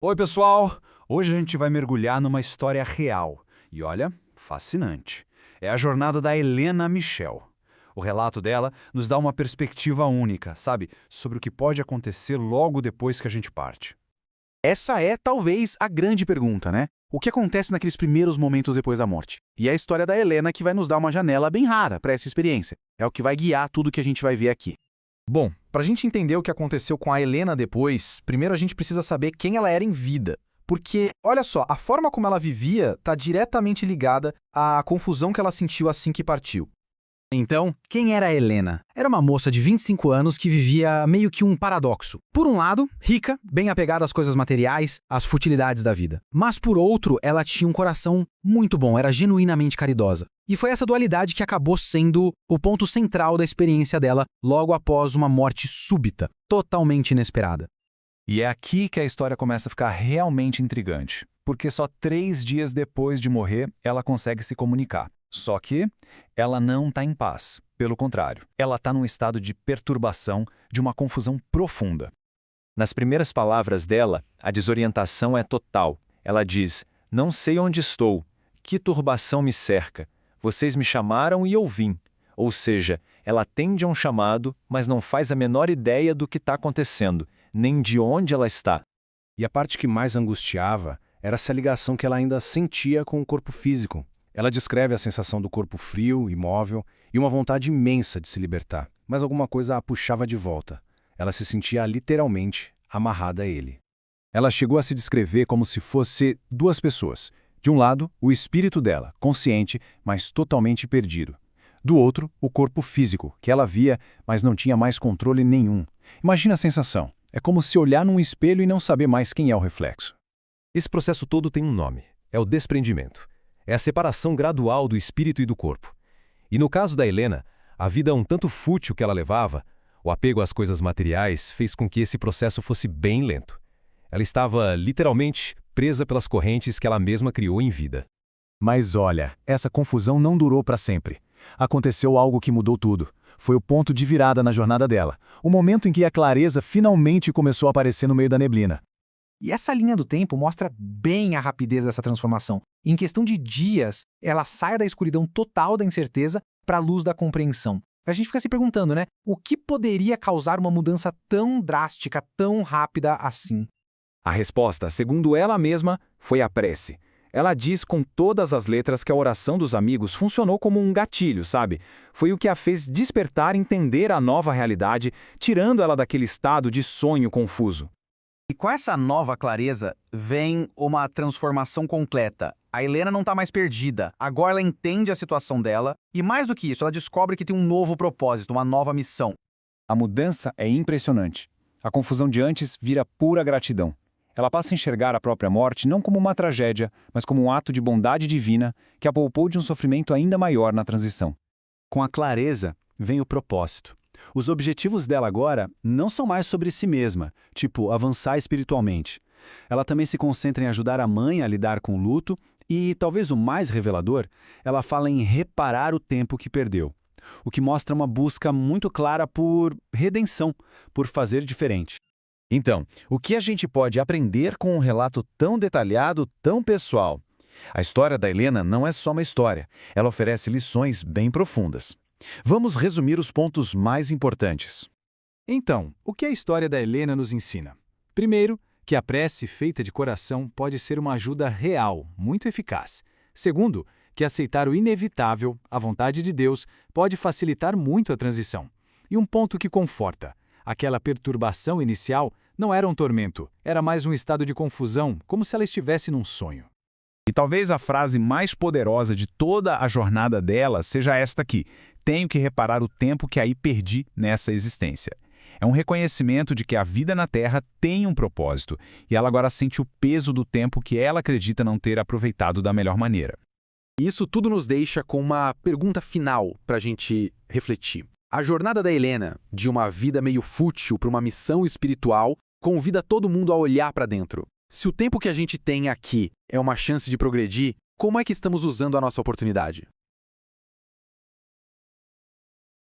Oi, pessoal! Hoje a gente vai mergulhar numa história real. E olha, fascinante. É a jornada da Helena Michel. O relato dela nos dá uma perspectiva única, sabe? Sobre o que pode acontecer logo depois que a gente parte. Essa é, talvez, a grande pergunta, né? O que acontece naqueles primeiros momentos depois da morte? E é a história da Helena que vai nos dar uma janela bem rara para essa experiência. É o que vai guiar tudo que a gente vai ver aqui. Bom, para a gente entender o que aconteceu com a Helena depois, primeiro a gente precisa saber quem ela era em vida. Porque, olha só, a forma como ela vivia está diretamente ligada à confusão que ela sentiu assim que partiu. Então, quem era a Helena? Era uma moça de 25 anos que vivia meio que um paradoxo. Por um lado, rica, bem apegada às coisas materiais, às futilidades da vida. Mas por outro, ela tinha um coração muito bom, era genuinamente caridosa. E foi essa dualidade que acabou sendo o ponto central da experiência dela logo após uma morte súbita, totalmente inesperada. E é aqui que a história começa a ficar realmente intrigante. Porque só 3 dias depois de morrer, ela consegue se comunicar. Só que ela não está em paz. Pelo contrário, ela está num estado de perturbação, de uma confusão profunda. Nas primeiras palavras dela, a desorientação é total. Ela diz: "Não sei onde estou. Que turbação me cerca. Vocês me chamaram e eu vim." Ou seja, ela atende a um chamado, mas não faz a menor ideia do que está acontecendo, nem de onde ela está. E a parte que mais angustiava era essa ligação que ela ainda sentia com o corpo físico. Ela descreve a sensação do corpo frio, imóvel, e uma vontade imensa de se libertar, mas alguma coisa a puxava de volta. Ela se sentia literalmente amarrada a ele. Ela chegou a se descrever como se fosse 2 pessoas. De um lado, o espírito dela, consciente, mas totalmente perdido. Do outro, o corpo físico, que ela via, mas não tinha mais controle nenhum. Imagina a sensação. É como se olhar num espelho e não saber mais quem é o reflexo. Esse processo todo tem um nome. É o desprendimento. É a separação gradual do espírito e do corpo. E no caso da Helena, a vida um tanto fútil que ela levava, o apego às coisas materiais fez com que esse processo fosse bem lento. Ela estava, literalmente, presa pelas correntes que ela mesma criou em vida. Mas olha, essa confusão não durou para sempre. Aconteceu algo que mudou tudo. Foi o ponto de virada na jornada dela. O momento em que a clareza finalmente começou a aparecer no meio da neblina. E essa linha do tempo mostra bem a rapidez dessa transformação. Em questão de dias, ela sai da escuridão total da incerteza para a luz da compreensão. A gente fica se perguntando, né? O que poderia causar uma mudança tão drástica, tão rápida assim? A resposta, segundo ela mesma, foi a prece. Ela diz com todas as letras que a oração dos amigos funcionou como um gatilho, sabe? Foi o que a fez despertar e entender a nova realidade, tirando ela daquele estado de sonho confuso. E com essa nova clareza, vem uma transformação completa. A Helena não está mais perdida. Agora ela entende a situação dela e, mais do que isso, ela descobre que tem um novo propósito, uma nova missão. A mudança é impressionante. A confusão de antes vira pura gratidão. Ela passa a enxergar a própria morte não como uma tragédia, mas como um ato de bondade divina que a poupou de um sofrimento ainda maior na transição. Com a clareza, vem o propósito. Os objetivos dela agora não são mais sobre si mesma, tipo avançar espiritualmente. Ela também se concentra em ajudar a mãe a lidar com o luto e, talvez o mais revelador, ela fala em reparar o tempo que perdeu. O que mostra uma busca muito clara por redenção, por fazer diferente. Então, o que a gente pode aprender com um relato tão detalhado, tão pessoal? A história da Helena não é só uma história, ela oferece lições bem profundas. Vamos resumir os pontos mais importantes. Então, o que a história da Helena nos ensina? Primeiro, que a prece feita de coração pode ser uma ajuda real, muito eficaz. Segundo, que aceitar o inevitável, a vontade de Deus, pode facilitar muito a transição. E um ponto que conforta: aquela perturbação inicial não era um tormento, era mais um estado de confusão, como se ela estivesse num sonho. E talvez a frase mais poderosa de toda a jornada dela seja esta aqui: tenho que reparar o tempo que aí perdi nessa existência. É um reconhecimento de que a vida na Terra tem um propósito, e ela agora sente o peso do tempo que ela acredita não ter aproveitado da melhor maneira. Isso tudo nos deixa com uma pergunta final para a gente refletir. A jornada da Helena, de uma vida meio fútil para uma missão espiritual, convida todo mundo a olhar para dentro. Se o tempo que a gente tem aqui é uma chance de progredir, como é que estamos usando a nossa oportunidade?